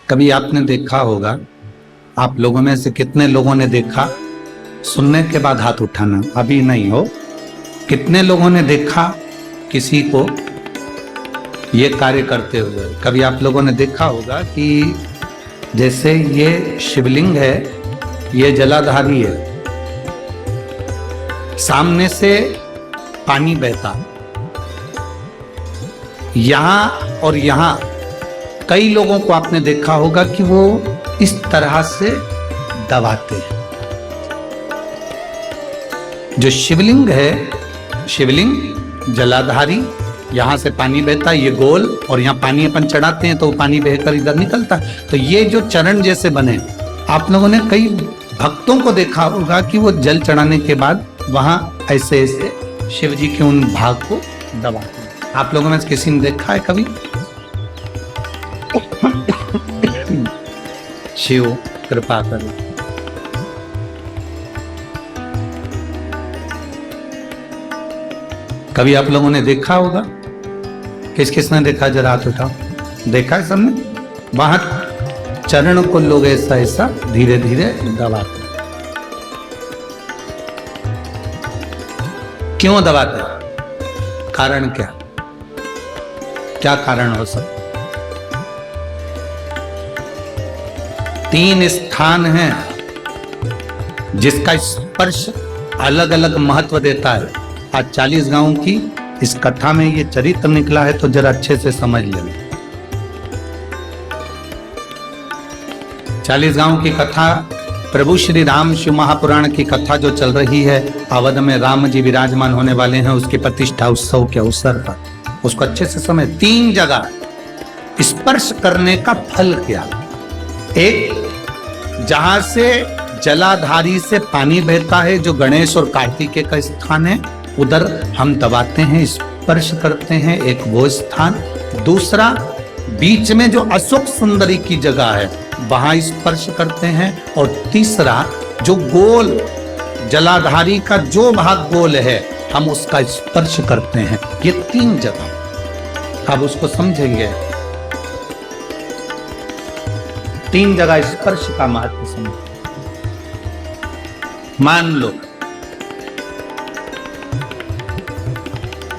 कभी आपने देखा होगा, आप लोगों में से कितने लोगों ने देखा, सुनने के बाद हाथ उठाना, अभी नहीं हो, कितने लोगों ने देखा किसी को ये कार्य करते हुए? कभी आप लोगों ने देखा होगा कि जैसे ये शिवलिंग है, ये जलाधारी है, सामने से पानी बहता, यहां और यहां कई लोगों को आपने देखा होगा कि वो इस तरह से दबाते हैं। जो शिवलिंग है, शिवलिंग जलाधारी, यहां से पानी बहता, ये गोल, और यहां पानी अपन चढ़ाते हैं तो वो पानी बहकर इधर निकलता। तो ये जो चरण जैसे बने, आप लोगों ने कई भक्तों को देखा होगा कि वो जल चढ़ाने के बाद वहां ऐसे ऐसे शिव जी के उन भाग को दबाते हैं। आप लोगों में किसी ने देखा है कभी? शिव कृपा करो। कभी आप लोगों ने देखा होगा? किस किसने देखा? जरा हाथ उठाओ। देखा है सबने? वहां चरण को लोग ऐसा ऐसा धीरे धीरे दबाते। क्यों दबाते? कारण क्या? क्या कारण हो सकता? 3 स्थान हैं जिसका स्पर्श अलग अलग महत्व देता है। आज 40 गांव की इस कथा में ये चरित्र निकला है, तो जरा अच्छे से समझ लेना। 40 गांव की कथा प्रभु श्री राम शिव महापुराण की कथा जो चल रही है, अवध में राम जी विराजमान होने वाले हैं, उसकी प्रतिष्ठा उत्सव के अवसर पर उसको अच्छे से समझ। 3 जगह स्पर्श करने का फल क्या? एक, जहां से जलाधारी से पानी बहता है, जो गणेश और कार्तिकेय का स्थान है, उधर हम दबाते हैं, स्पर्श करते हैं, एक वो स्थान। दूसरा, बीच में जो अशोक सुंदरी की जगह है, वहां स्पर्श करते हैं। और तीसरा, जो गोल जलाधारी का जो भाग गोल है, हम उसका स्पर्श करते हैं। ये 3 जगह अब उसको समझेंगे। 3 जगह स्पर्श का महत्व समझ। मान लो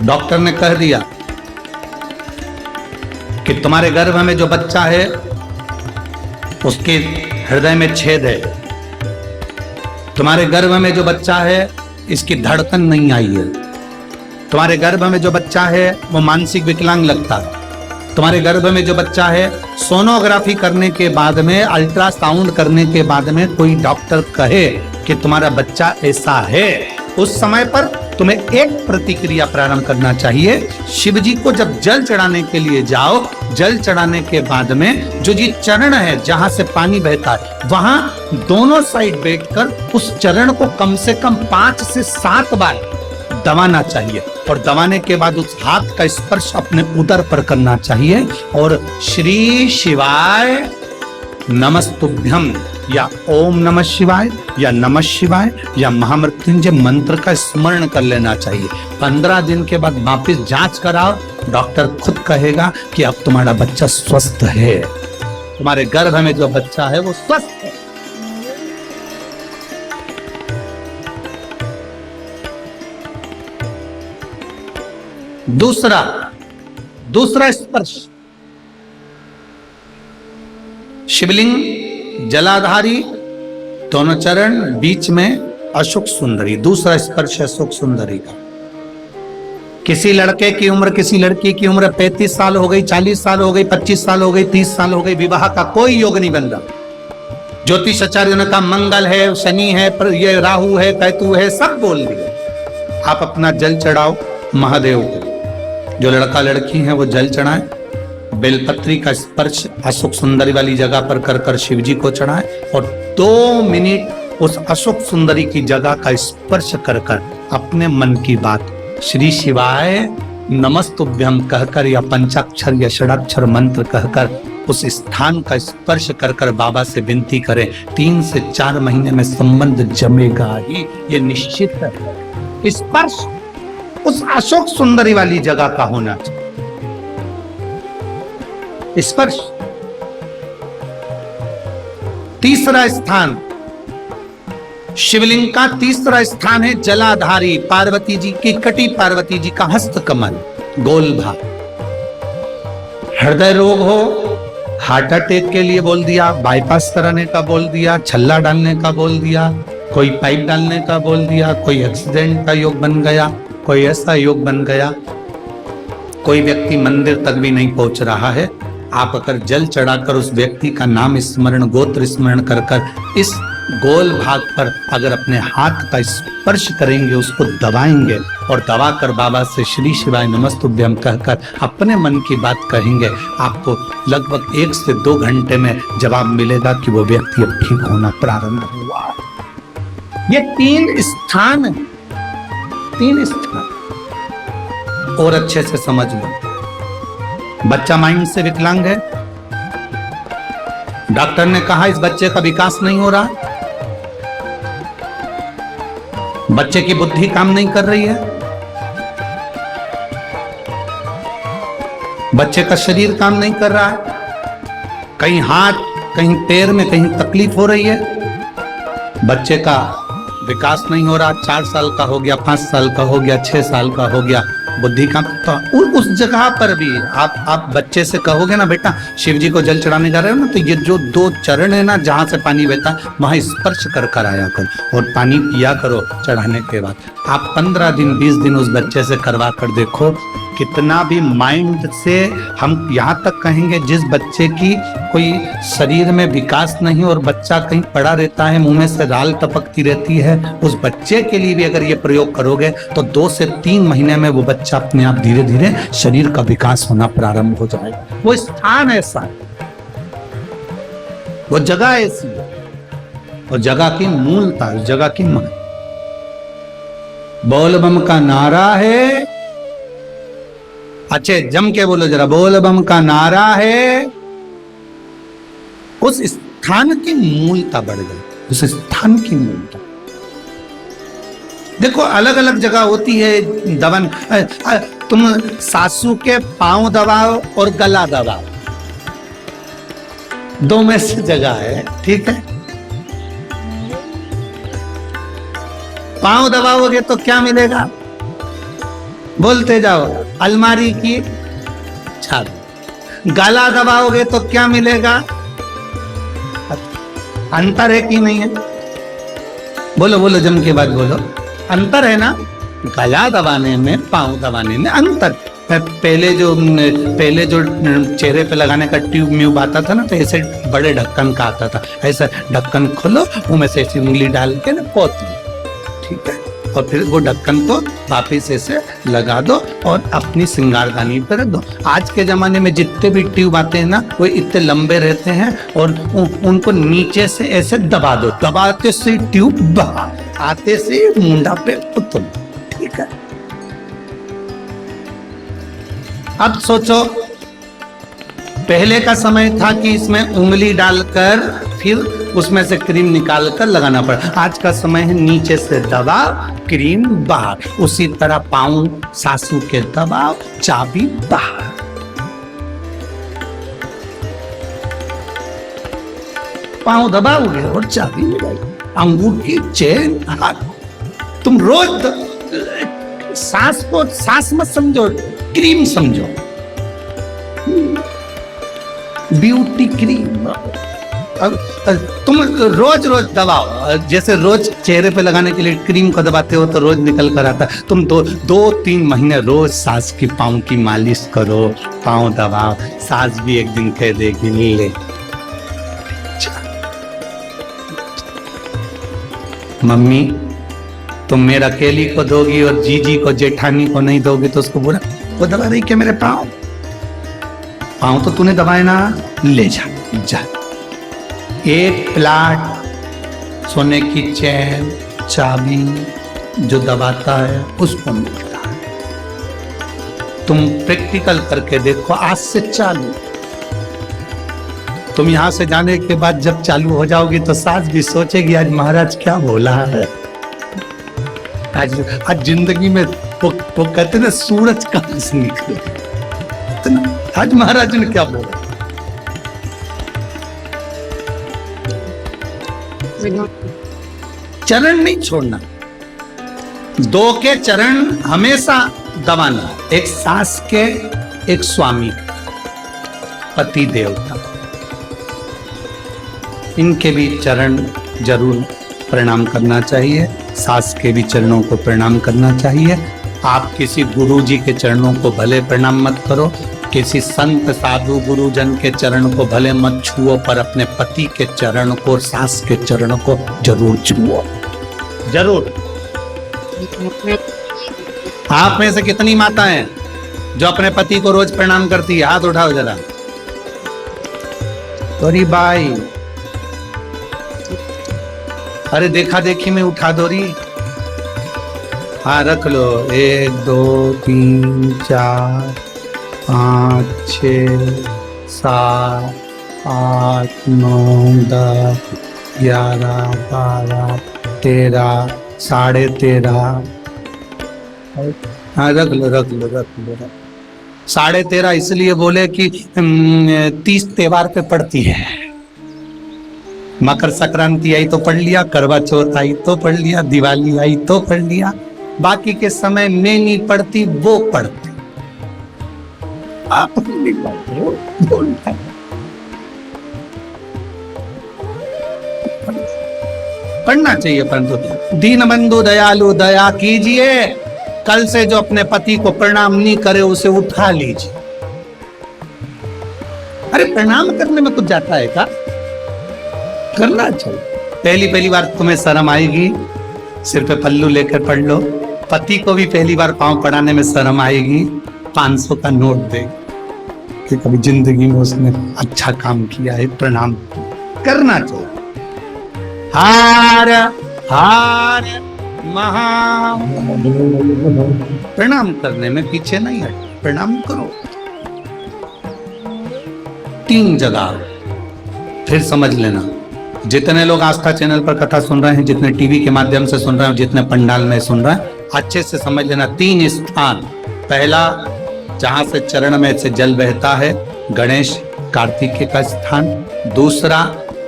डॉक्टर ने कह दिया कि तुम्हारे गर्भ में जो बच्चा है उसके हृदय में छेद है, तुम्हारे गर्भ में जो बच्चा है इसकी धड़कन नहीं आई है, तुम्हारे गर्भ में जो बच्चा है वो मानसिक विकलांग लगता है, तुम्हारे गर्भ में जो बच्चा है, सोनोग्राफी करने के बाद में, अल्ट्रासाउंड करने के बाद में कोई डॉक्टर कहे कि तुम्हारा बच्चा ऐसा है, उस समय पर तुम्हें एक प्रतिक्रिया प्रारंभ करना चाहिए। शिव जी को जब जल चढ़ाने के लिए जाओ, जल चढ़ाने के बाद में जो जी चरण है जहां से पानी बहता है, वहां दोनों साइड बैठकर उस चरण को कम से कम 5 से 7 बार दबाना चाहिए। और दबाने के बाद उस हाथ का स्पर्श अपने उदर पर करना चाहिए और श्री शिवाय नमस्तुभ्यम या ओम नमः शिवाय या नमः शिवाय या महामृत्युंजय मंत्र का स्मरण कर लेना चाहिए। 15 दिन के बाद वापस जांच कराओ, डॉक्टर खुद कहेगा कि अब तुम्हारा बच्चा स्वस्थ है, तुम्हारे गर्भ में जो बच्चा है वो स्वस्थ है। दूसरा स्पर्श, शिवलिंग जलाधारी, दोनों चरण, बीच में अशोक सुंदरी। दूसरा स्पर्श अशोक सुंदरी का। किसी लड़के की उम्र, किसी लड़की की उम्र 35 साल हो गई, 40 साल हो गई, 25 साल हो गई, 30 साल हो गई, विवाह का कोई योग नहीं बन रहा। ज्योतिष आचार्यों ने कहा मंगल है, शनि है, पर ये राहु है, केतु है, सब बोल दिए। आप अपना जल चढ़ाओ महादेव को। जो लड़का लड़की है वो जल चढ़ाएं, बेलपत्री का स्पर्श अशोक सुंदरी वाली जगह पर कर कर शिव जी को चढ़ाएं और 2 मिनट उस अशोक सुंदरी की जगह का स्पर्श कर कर अपने मन की बात श्री शिवाय नमस्तुभ्यम कहकर या पंचाक्षर या षडाक्षर मंत्र कहकर उस स्थान का स्पर्श कर कर बाबा से विनती करें। 3 से 4 महीने में संबंध जमेगा ही, ये निश्चित है। स्पर्श उस अशोक सुंदरी वाली जगह का होना चाहिए। स्पर्श तीसरा स्थान, शिवलिंग का तीसरा स्थान है जलाधारी पार्वती जी की कटी, पार्वती जी का हस्त कमल गोल भाग। हृदय रोग हो, हार्ट अटैक के लिए बोल दिया, बाईपास कराने का बोल दिया, छल्ला डालने का बोल दिया, कोई पाइप डालने का बोल दिया, कोई एक्सीडेंट का योग बन गया, कोई ऐसा योग बन गया, कोई व्यक्ति मंदिर तक भी नहीं पहुंच रहा है, आप अगर जल चढ़ाकर उस व्यक्ति का नाम स्मरण, गोत्र स्मरण कर कर इस गोल भाग पर अगर अपने हाथ का स्पर्श करेंगे, उसको दबाएंगे और दबाकर बाबा से श्री शिवाय नमस्तुभ्यम कहकर अपने मन की बात कहेंगे, आपको लगभग 1 से 2 घंटे में जवाब मिलेगा कि वो व्यक्ति अब ठीक होना प्रारंभ हुआ। ये 3 स्थान है, 3 स्थान और अच्छे से समझ लो। बच्चा माइंड से विकलांग है, डॉक्टर ने कहा इस बच्चे का विकास नहीं हो रहा, बच्चे की बुद्धि काम नहीं कर रही है, बच्चे का शरीर काम नहीं कर रहा है, कहीं हाथ कहीं पैर में कहीं तकलीफ हो रही है, बच्चे का विकास नहीं हो रहा, 4 साल का हो गया, 5 साल का हो गया, 6 साल का हो गया, बुद्धि का, तो उस जगह पर भी आप बच्चे से कहोगे ना बेटा शिव जी को जल चढ़ाने जा रहे हो ना, तो ये जो 2 चरण है ना जहां से पानी बहता है वहां स्पर्श कर कर आया करो और पानी पिया करो चढ़ाने के बाद। आप 15 दिन 20 दिन उस बच्चे से करवा कर देखो, कितना भी माइंड से हम यहाँ तक कहेंगे जिस बच्चे की कोई शरीर में विकास नहीं और बच्चा कहीं पड़ा रहता है, मुंह में से राल टपकती रहती है, उस बच्चे के लिए भी अगर ये प्रयोग करोगे तो 2 से 3 महीने में वो बच्चा अपने आप धीरे धीरे शरीर का विकास होना प्रारंभ हो जाएगा। वो स्थान ऐसा है, वो जगह ऐसी है, और जगह की मूलता, जगह की महत्व। बोल बम का नारा है, अच्छे जम के बोलो जरा, बोल बम का नारा है, उस स्थान की मूलता बढ़ गई, उस स्थान की मूलता। देखो अलग अलग जगह होती है दबन, तुम सासू के पांव दबाओ और गला दबाओ, 2 में से जगह है, ठीक है। पांव दबाओगे तो क्या मिलेगा, बोलते जाओ, अलमारी की चाबी। गला दबाओगे तो क्या मिलेगा, अंतर है कि नहीं है, बोलो बोलो जम के बाद बोलो, अंतर है ना, गला दबाने में पांव दबाने में अंतर। पहले जो चेहरे पे लगाने का ट्यूब म्यूब आता था ना, तो ऐसे बड़े ढक्कन का आता था, ऐसा ढक्कन खोलो, मुंह में से ऐसी उंगली डाल के ना पोत लो, ठीक है, और फिर वो ढक्कन को वापिस ऐसे लगा दो और अपनी श्रृंगारदानी पर रख दो। आज के जमाने में जितने भी ट्यूब आते हैं ना, वो इतने लंबे रहते हैं और उनको नीचे से ऐसे दबा दो, दबाते से ट्यूब बाहर, आते से मुंडा पे उतर, ठीक है। अब सोचो, पहले का समय था कि इसमें उंगली डालकर फिर उसमें से क्रीम निकाल कर लगाना पड़ा, आज का समय है नीचे से दबाव क्रीम बाहर, उसी तरह पांव सासू के दबाव चाबी बाहर। पांव दबाओगे और चाबी मिलेगी, अंगूठी चेन हाथ। तुम रोज सांस को सांस मत समझो, क्रीम समझो, ब्यूटी क्रीम। अब तुम रोज रोज दबाओ, जैसे रोज चेहरे पे लगाने के लिए क्रीम को दबाते हो तो रोज निकल कर आता, तुम 2-3 महीने रोज सास की पाँव की मालिश करो, पाँव दबाओ, सास भी एक दिन कह देगी ले। मम्मी तुम मेरा अकेली को दोगी और जीजी को जेठानी को नहीं दोगी तो उसको बुरा, वो दबा रही क्या मेरे पाँव, पाँव तो तूने दबाए ना, ले जा जा। एक प्लाट सोने की चैन चाबी जो दबाता है उसको मिलता है। तुम प्रैक्टिकल करके देखो, आज से चालू। तुम यहां से जाने के बाद जब चालू हो जाओगी तो सास भी सोचेगी आज महाराज क्या बोला है, आज जिंदगी में वो कहते ना सूरज कहां से निकले, आज महाराज ने क्या बोला। चरण नहीं छोड़ना, दो के चरण हमेशा दबाना, एक सास के, एक स्वामी, पति देवता, इनके भी चरण जरूर प्रणाम करना चाहिए, सास के भी चरणों को प्रणाम करना चाहिए। आप किसी गुरु जी के चरणों को भले प्रणाम मत करो, किसी संत साधु गुरुजन के चरण को भले मत छुओ, पर अपने पति के चरण को, सास के चरण को जरूर छुओ, जरूर। आप में से कितनी माताएं हैं जो अपने पति को रोज प्रणाम करती है? हाथ उठाओ जरा। तोरी बाई, अरे देखा देखी में उठा दो री। हाँ रख लो, 1 2 3 4 5 6 7 8 9 10 11 12 13 साढ़े 13। हाँ रख लो रख लो रख लो। 13.5 इसलिए बोले कि 30 त्योहार पे पड़ती है। मकर संक्रांति आई तो पढ़ लिया, करवा चौथ आई तो पढ़ लिया, दिवाली आई तो पढ़ लिया, बाकी के समय में नहीं पढ़ती, वो पढ़ती। आप पढ़ना चाहिए, परंतु दीन बंधु दयालु दया कीजिए। कल से जो अपने पति को प्रणाम नहीं करे उसे उठा लीजिए। अरे प्रणाम करने में कुछ जाता है क्या? करना चाहिए। पहली बार तुम्हें शर्म आएगी, सिर पे पल्लू लेकर पढ़ लो। पति को भी पहली बार पांव पड़ाने में शर्म आएगी, 500 का नोट दे कि कभी जिंदगी में उसने अच्छा काम किया है, प्रणाम करना चाहिए। हार हार महा, प्रणाम करने में पीछे नहीं हट, प्रणाम करो। 3 जगह फिर समझ लेना। जितने लोग आस्था चैनल पर कथा सुन रहे हैं, जितने टीवी के माध्यम से सुन रहे हैं, जितने पंडाल में सुन रहे हैं, अच्छे से समझ लेना। 3 स्थान, पहला जहां से चरण में से जल बहता है, गणेश कार्तिकेय का स्थान, दूसरा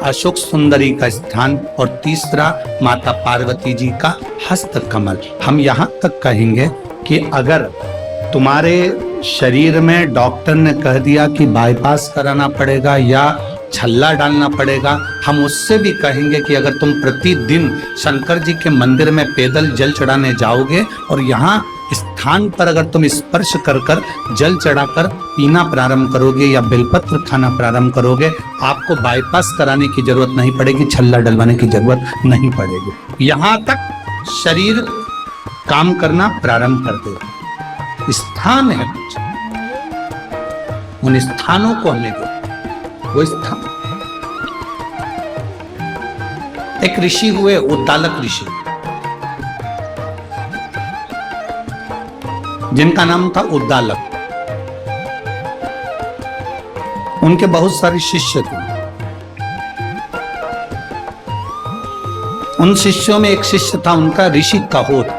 अशोक सुंदरी का स्थान, और तीसरा माता पार्वती जी का हस्त कमल। हम यहाँ तक कहेंगे कि अगर तुम्हारे शरीर में डॉक्टर ने कह दिया कि बाईपास कराना पड़ेगा या छल्ला डालना पड़ेगा, हम उससे भी कहेंगे कि अगर तुम प्रतिदिन शंकर जी के मंदिर में पैदल जल चढ़ाने जाओगे और यहाँ स्थान पर अगर तुम स्पर्श कर कर जल चढ़ाकर पीना प्रारंभ करोगे या बेलपत्र खाना प्रारंभ करोगे, आपको बाईपास कराने की जरूरत नहीं पड़ेगी, छल्ला डलवाने की जरूरत नहीं पड़ेगी। यहाँ तक शरीर काम करना प्रारंभ कर देगा। स्थान है कुछ, उन स्थानों को हमें दो। वो स्थान, एक ऋषि हुए उद्दालक ऋषि, जिनका नाम था उद्दालक। उनके बहुत सारे शिष्य थे। उन शिष्यों में एक शिष्य था उनका ऋषि कहोत।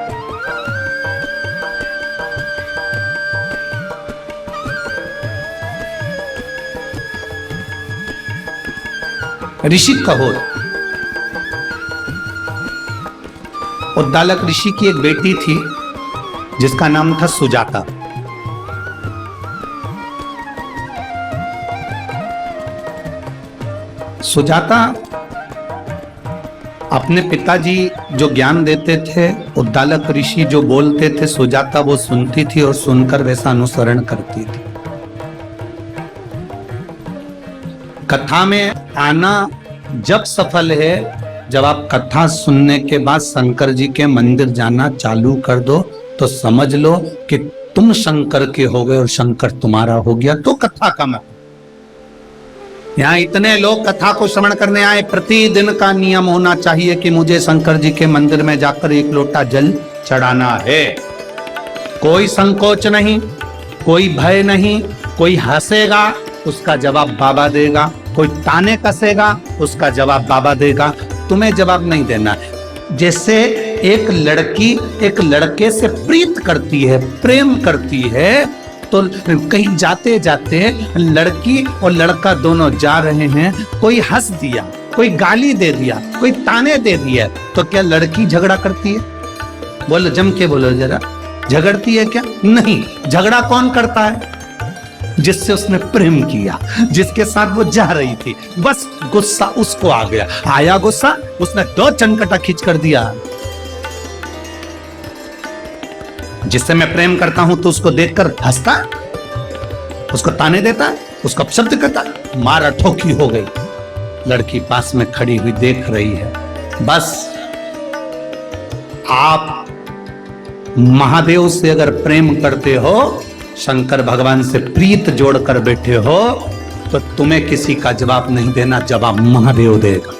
ऋषि कहोत, उद्दालक ऋषि की एक बेटी थी जिसका नाम था सुजाता। सुजाता अपने पिताजी जो ज्ञान देते थे, उद्दालक ऋषि जो बोलते थे, सुजाता वो सुनती थी और सुनकर वैसा अनुसरण करती थी। कथा में आना जब सफल है, जब आप कथा सुनने के बाद शंकर जी के मंदिर जाना चालू कर दो, तो समझ लो कि तुम शंकर के हो गए और शंकर तुम्हारा हो गया। तो कथा का मतलब, यहाँ इतने लोग कथा को श्रवण करने आए, प्रतिदिन का नियम होना चाहिए कि मुझे शंकर जी के मंदिर में जाकर 1 लोटा जल चढ़ाना है। कोई संकोच नहीं, कोई भय नहीं, कोई हंसेगा उसका जवाब बाबा देगा, कोई ताने कसेगा उसका जवाब बाबा देगा, तुम्हें जवाब नहीं देना है। जैसे एक लड़की एक लड़के से प्रीत करती है, प्रेम करती है, तो कहीं जाते जाते लड़की और लड़का दोनों जा रहे हैं, कोई हंस दिया, कोई गाली दे दिया, कोई ताने दे दिया, तो क्या लड़की झगड़ा करती है? बोलो, जम के बोलो जरा, झगड़ती है क्या? नहीं। झगड़ा कौन करता है? जिससे उसने प्रेम किया, जिसके साथ वो जा रही थी। बस गुस्सा उसको आ गया, आया गुस्सा, उसने 2 चनकटा खींच कर दिया। जिससे मैं प्रेम करता हूं तो उसको देखकर हंसता, उसको ताने देता, उसको अपशब्द करता, मारा ठोकी हो गई। लड़की पास में खड़ी हुई देख रही है। बस आप महादेव से अगर प्रेम करते हो, शंकर भगवान से प्रीत जोड़कर बैठे हो, तो तुम्हें किसी का जवाब नहीं देना, जवाब महादेव देगा,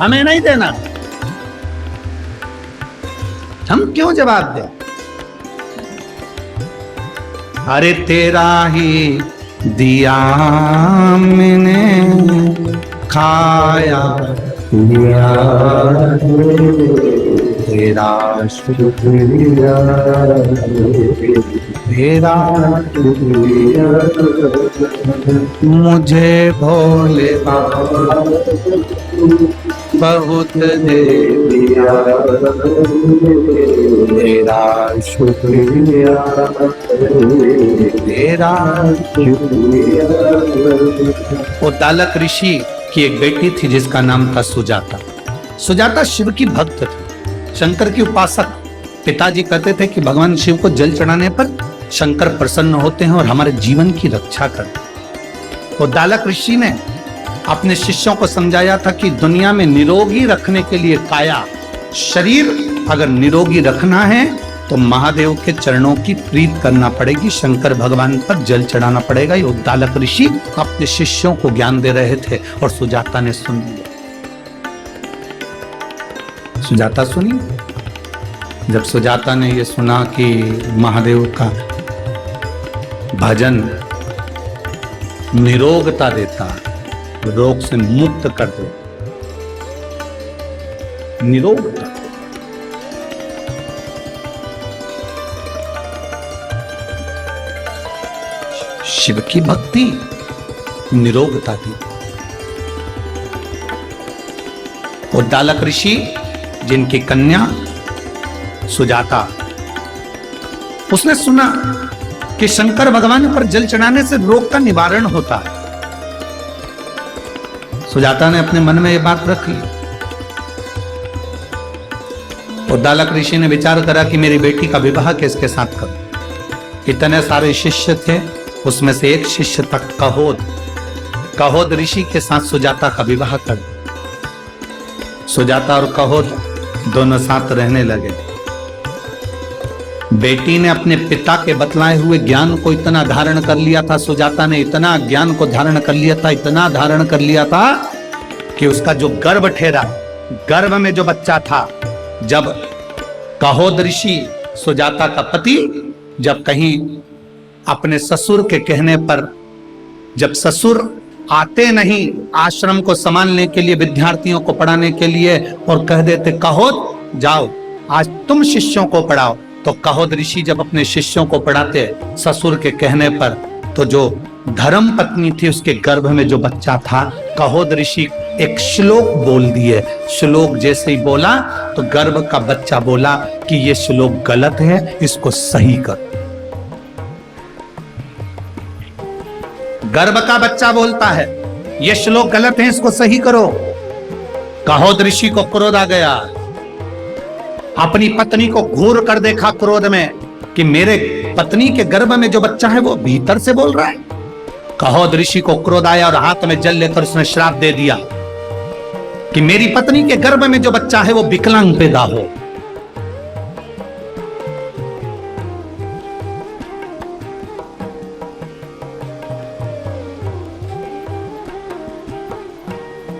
हमें नहीं देना। हम क्यों जवाब दें? अरे तेरा ही दिया मैंने खाया पिया, तेरा शुक्रिया, तेरा शुक्रिया, मुझे भोले बाबा बहुत दे दिया, तेरा शुक्रिया, तेरा शुक्रिया। उद्दालक ऋषि की एक बेटी थी जिसका नाम था सुजाता। सुजाता शिव की भक्त थी, शंकर की उपासक। पिताजी कहते थे कि भगवान शिव को जल चढ़ाने पर शंकर प्रसन्न होते हैं और हमारे जीवन की रक्षा करते हैं। उद्दालक ऋषि ने अपने शिष्यों को समझाया था कि दुनिया में निरोगी रखने के लिए काया, शरीर अगर निरोगी रखना है तो महादेव के चरणों की प्रीत करना पड़ेगी, शंकर भगवान पर जल चढ़ाना पड़ेगा। ये उद्दालक ऋषि अपने शिष्यों को ज्ञान दे रहे थे और सुजाता ने सुन लिया। सुजाता सुनी। जब सुजाता ने यह सुना कि महादेव का भजन निरोगता देता, रोग से मुक्त कर दे, निरोगता, शिव की भक्ति निरोगता दी। उद्दालक ऋषि जिनकी कन्या सुजाता, उसने सुना कि शंकर भगवान पर जल चढ़ाने से रोग का निवारण होता है। सुजाता ने अपने मन में यह बात रख ली। उद्दालक ऋषि ने विचार करा कि मेरी बेटी का विवाह किसके साथ करूं। इतने सारे शिष्य थे, उसमें से एक शिष्य था कहोद ऋषि के साथ सुजाता का विवाह कर। सुजाता और कहोद दोनों साथ रहने लगे। बेटी ने अपने पिता के बतलाए हुए ज्ञान को इतना धारण कर लिया था, सुजाता ने इतना ज्ञान को धारण कर लिया था, इतना धारण कर लिया था कि उसका जो गर्भ ठहरा, गर्भ में जो बच्चा था, जब कहोद ऋषि सुजाता का पति जब कहीं अपने ससुर के कहने पर, जब ससुर आते नहीं आश्रम को संभालने के लिए, विद्यार्थियों को पढ़ाने के लिए, और कह देते कहोद जाओ आज तुम शिष्यों को पढ़ाओ, तो कहोद ऋषि जब अपने शिष्यों को पढ़ाते ससुर के कहने पर, तो जो धर्म पत्नी थी उसके गर्भ में जो बच्चा था, कहोद ऋषि एक श्लोक बोल दिए। श्लोक जैसे ही बोला तो गर्भ का बच्चा बोला कि ये श्लोक गलत है, इसको सही कर। गर्भ का बच्चा बोलता है ये श्लोक गलत है, इसको सही करो। कहोद ऋषि को क्रोध आ गया, अपनी पत्नी को घूर कर देखा क्रोध में कि मेरे पत्नी के गर्भ में जो बच्चा है वो भीतर से बोल रहा है। कहोद ऋषि को क्रोध आया और हाथ में जल लेकर उसने श्राप दे दिया कि मेरी पत्नी के गर्भ में जो बच्चा है वो विकलांग पैदा हो।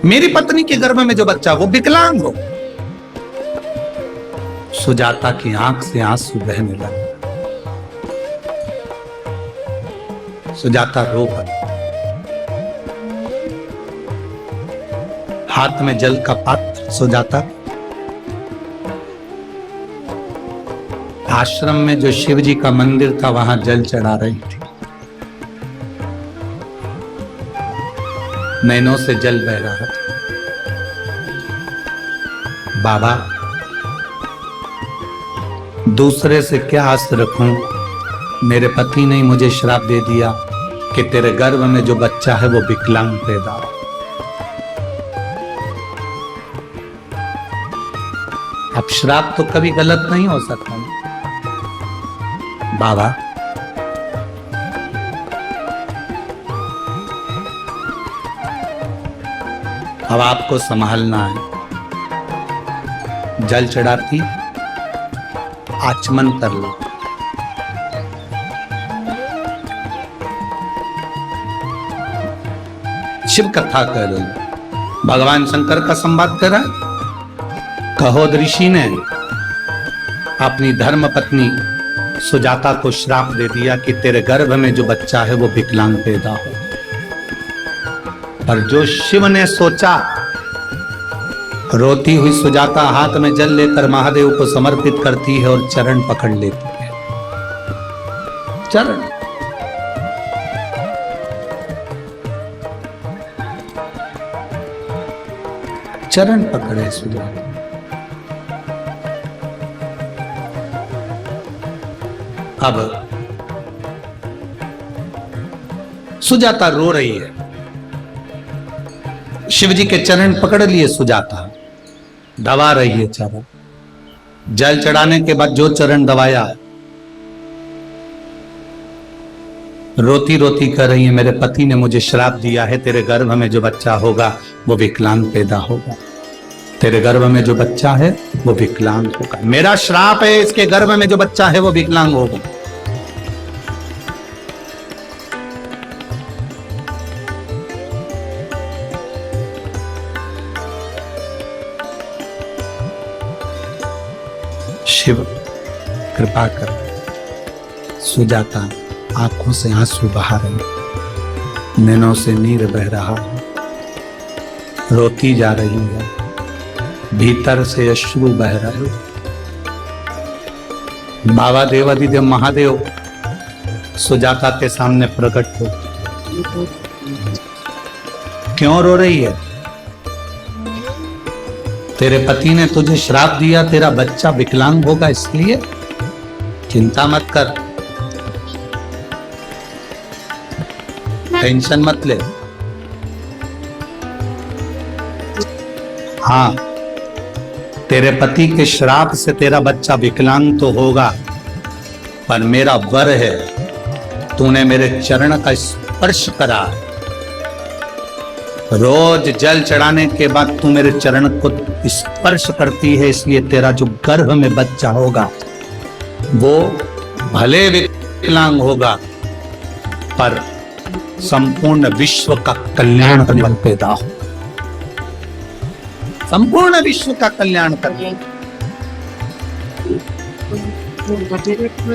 मेरी पत्नी के गर्भ में जो बच्चा वो विकलांग हो। सुजाता की आंख से आंसू बहने लगे। सुजाता रो पड़ी, हाथ में जल का पात्र सुजाता आश्रम में जो शिव जी का मंदिर था वहां जल चढ़ा रही थी। नैनों से जल बह रहा था। बाबा, दूसरे से क्या आस रखूं? मेरे पति ने मुझे श्राप दे दिया कि तेरे गर्भ में जो बच्चा है वो विकलांग पैदा हो। अब श्राप तो कभी गलत नहीं हो सकता बाबा। अब आपको संभालना है। जल चढ़ाती, आचमन कर लो। शिव कथा कह लो। भगवान शंकर का संवाद करा। कहोद ऋषि ने अपनी धर्म पत्नी सुजाता को श्राप दे दिया कि तेरे गर्भ में जो बच्चा है वो विकलांग पैदा हो। और जो शिव ने सोचा, रोती हुई सुजाता हाथ में जल लेकर महादेव को समर्पित करती है और चरण पकड़ लेती है। चरण चरण पकड़े सुजाता। अब सुजाता रो रही है। शिव जी के चरण पकड़ लिए सुजाता, दबा रही है चरण। जल चढ़ाने के बाद जो चरण दबाया, रोती रोती कर रही है, मेरे पति ने मुझे श्राप दिया है, तेरे गर्भ में जो बच्चा होगा वो विकलांग पैदा होगा। तेरे गर्भ में जो बच्चा है वो विकलांग होगा। मेरा श्राप है, इसके गर्भ में जो बच्चा है वो विकलांग होगा। शिव कृपा कर। सुजाता आंखों से आंसू बहा रही, नैनों से नीर बह रहा है, रोती जा रही है, भीतर से अश्रु बह रहे। बाबा देवादिदेव महादेव सुजाता के सामने प्रकट हो। क्यों रो रही है? तेरे पति ने तुझे श्राप दिया, तेरा बच्चा विकलांग होगा, इसलिए चिंता मत कर, टेंशन मत ले। हाँ, तेरे पति के श्राप से तेरा बच्चा विकलांग तो होगा, पर मेरा वर है, तूने मेरे चरण का स्पर्श करा। रोज जल चढ़ाने के बाद तू मेरे चरण को स्पर्श करती है, इसलिए तेरा जो गर्भ में बच्चा होगा वो भले विकलांग होगा, पर संपूर्ण विश्व का कल्याण करने वाला पैदा हो। संपूर्ण विश्व का कल्याण करने,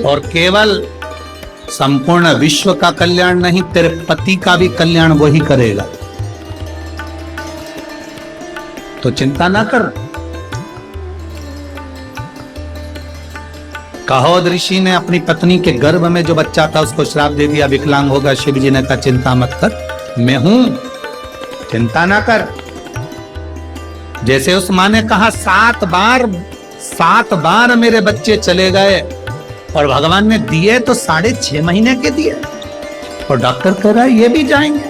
और केवल संपूर्ण विश्व का कल्याण नहीं, तेरे पति का भी कल्याण वही करेगा। तो चिंता ना कर। कहोद ऋषि ने अपनी पत्नी के गर्भ में जो बच्चा था उसको श्राप दे दिया, विकलांग होगा। शिव जी ने कहा चिंता मत कर, मैं हूं, चिंता ना कर। जैसे उस मां ने कहा 7 बार मेरे बच्चे चले गए, और भगवान ने दिए तो 6.5 महीने के दिए, और डॉक्टर कह रहा है ये भी जाएंगे,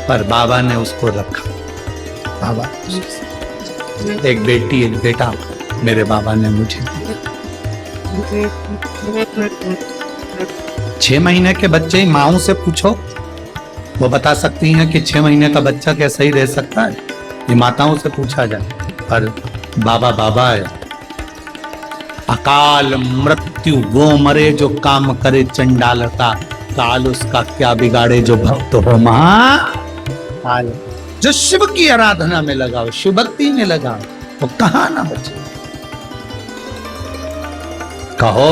पर बाबा ने उसको रखा। बाबा, एक बेटी एक बेटा मेरे बाबा ने मुझे दिया। 6 महीने के बच्चे, माओं से पूछो, वो बता सकती हैं कि 6 महीने का बच्चा क्या सही रह सकता है, ये माताओं से पूछा जाए। पर बाबा बाबा है। अकाल मृत्यु वो मरे जो काम करे चंडालता, काल उसका क्या बिगाड़े जो भक्त हो महाकाल। जो शिव की आराधना में लगाओ, शिव भक्ति में लगाओ, वो कहां ना बचे। कहो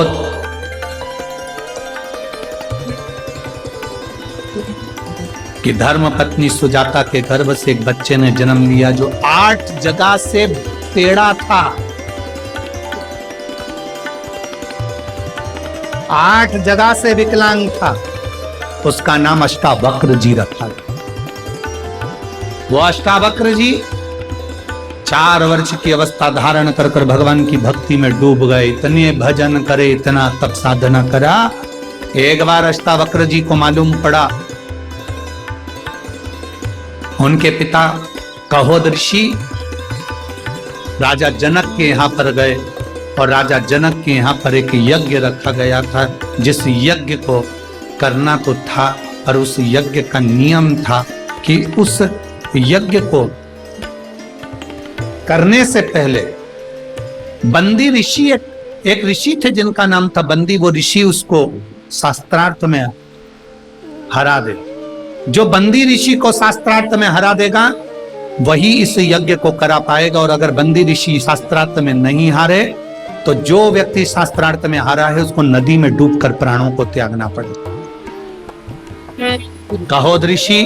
कि धर्म पत्नी सुजाता के गर्भ से एक बच्चे ने जन्म लिया जो 8 जगह से टेढ़ा था। 8 जगह से विकलांग था, उसका नाम अष्टावक्र जी रखा गया। वो अष्टावक्र जी 4 वर्ष की अवस्था धारण कर कर भगवान की भक्ति में डूब गए। इतने भजन करे, इतना तप साधना करा। एक बार अष्टावक्र जी को मालूम पड़ा, उनके पिता कहोद ऋषि राजा जनक के यहां पर गए और राजा जनक के यहां पर एक यज्ञ रखा गया था, जिस यज्ञ को करना तो था, और उस यज्ञ का नियम था कि उस यज्ञ को करने से पहले बंदी ऋषि, एक ऋषि थे जिनका नाम था बंदी, वो ऋषि उसको शास्त्रार्थ में हरा दे। जो बंदी ऋषि को शास्त्रार्थ में हरा देगा वही इस यज्ञ को करा पाएगा, और अगर बंदी ऋषि शास्त्रार्थ में नहीं हारे तो जो व्यक्ति शास्त्रार्थ में हारा है उसको नदी में डूबकर प्राणों को त्यागना पड़ेगा। कहोद ऋषि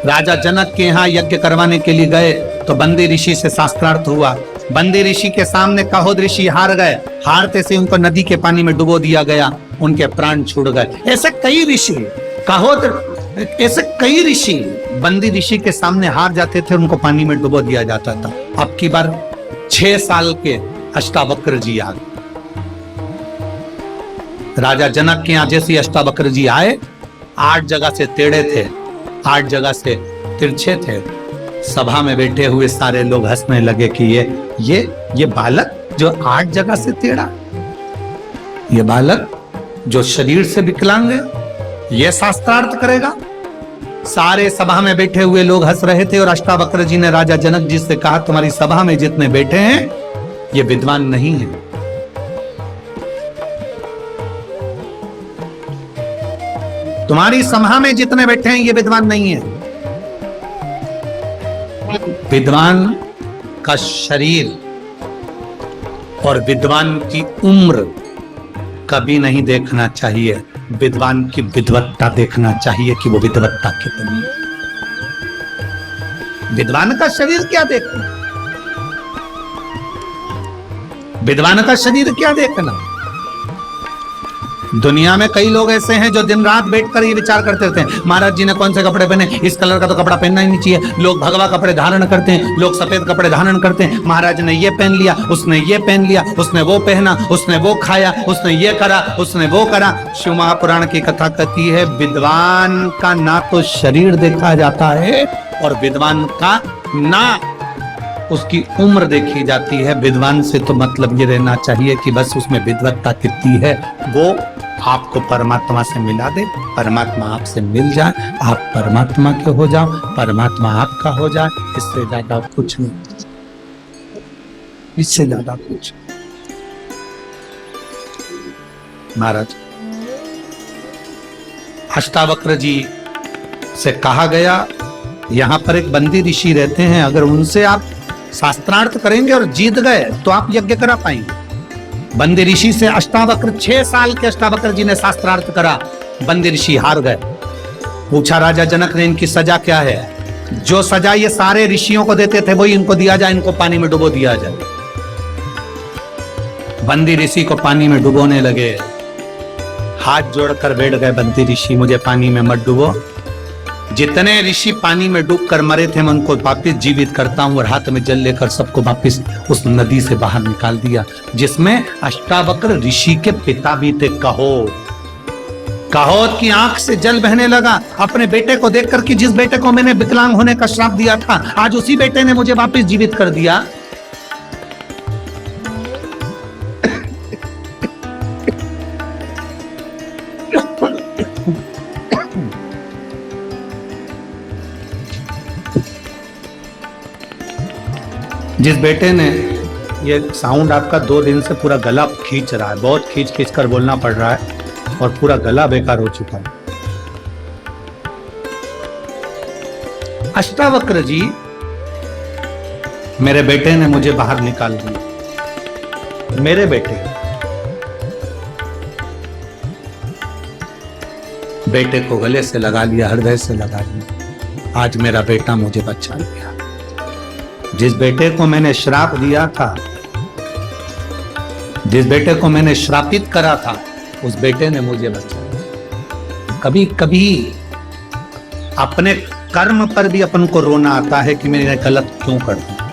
राजा जनक के यहाँ यज्ञ करवाने के लिए गए तो बंदी ऋषि से शास्त्रार्थ हुआ। बंदी ऋषि के सामने कहोद ऋषि हार गए। हारते से उनको नदी के पानी में डुबो दिया गया, उनके प्राण छूट गए। ऐसे कई ऋषि, कहोद ऐसे कई ऋषि बंदी ऋषि के सामने हार जाते थे, उनको पानी में डुबो दिया जाता था। अब की बार 6 साल के अष्टावक्र जी आ गए। राजा जनक के यहाँ जैसे अष्टावक्र जी आए, 8 जगह से टेढ़े थे, 8 जगह से तिरछे थे। सभा में बैठे हुए सारे लोग हंसने लगे कि ये बालक जो 8 जगह से टेढ़ा, ये बालक जो शरीर से विकलांग है, ये शास्त्रार्थ करेगा। सारे सभा में बैठे हुए लोग हंस रहे थे और अष्टावक्र जी ने राजा जनक जी से कहा, तुम्हारी सभा में जितने बैठे हैं ये विद्वान नहीं है। तुम्हारी सभा में जितने बैठे हैं ये विद्वान नहीं है। विद्वान का शरीर और विद्वान की उम्र कभी नहीं देखना चाहिए, विद्वान की विद्वत्ता देखना चाहिए कि वो विद्वत्ता कितनी है। विद्वान का शरीर क्या देखना, विद्वान का शरीर क्या देखना। दुनिया में कई लोग ऐसे हैं जो दिन रात बैठकर ये विचार करते रहते हैं, महाराज जी ने कौन से कपड़े पहने, इस कलर का तो कपड़ा पहनना ही नहीं चाहिए। लोग भगवा कपड़े धारण करते हैं, लोग सफेद कपड़े धारण करते हैं। महाराज ने ये पहन लिया, उसने ये पहन लिया, उसने वो पहना, उसने वो खाया, उसने ये करा, उसने वो करा। शिव महापुराण की कथा कहती है, विद्वान का ना तो शरीर देखा जाता है और विद्वान का ना उसकी उम्र देखी जाती है। विद्वान से तो मतलब ये रहना चाहिए कि बस उसमें विद्वत्ता कितनी है, वो आपको परमात्मा से मिला दे, परमात्मा आपसे मिल जाए, आप परमात्मा के हो जाओ, परमात्मा आपका हो जाए। इससे ज्यादा कुछ नहीं, इससे ज्यादा कुछ। महाराज अष्टावक्र जी से कहा गया, यहां पर एक बंदी ऋषि रहते हैं, अगर उनसे आप शास्त्रार्थ करेंगे और जीत गए तो आप यज्ञ करा पाएंगे। बंदी ऋषि से अष्टावक्र 6 साल के अष्टावक्र जी ने शास्त्रार्थ करा, बंदी ऋषि हार गए। पूछा राजा जनक ने, इनकी सजा क्या है? जो सजा ये सारे ऋषियों को देते थे वही इनको दिया जाए, इनको पानी में डुबो दिया जाए। बंदी ऋषि को पानी में डुबोने लगे, हाथ जोड़कर बैठ गए बंदी ऋषि, मुझे पानी में मत डुबो। जितने ऋषि पानी में डूबकर मरे थे मैं उनको वापिस जीवित करता हूं, और हाथ में जल लेकर सबको वापिस उस नदी से बाहर निकाल दिया, जिसमें अष्टावक्र ऋषि के पिता भी थे। कहोद की आंख से जल बहने लगा अपने बेटे को देखकर कि जिस बेटे को मैंने विकलांग होने का श्राप दिया था, आज उसी बेटे ने मुझे वापिस जीवित कर दिया। जिस बेटे ने, ये साउंड आपका 2 दिन से पूरा गला खींच रहा है, बहुत खींच खींच कर बोलना पड़ रहा है और पूरा गला बेकार हो चुका है। अष्टावक्र जी, मेरे बेटे ने मुझे बाहर निकाल दिया, मेरे बेटे को गले से लगा लिया, हृदय से लगा लिया। आज मेरा बेटा मुझे बचा लिया। जिस बेटे को मैंने श्राप दिया था, जिस बेटे को मैंने श्रापित करा था, उस बेटे ने मुझे बचाया। कभी कभी अपने कर्म पर भी अपन को रोना आता है कि मैंने गलत क्यों कर दिया।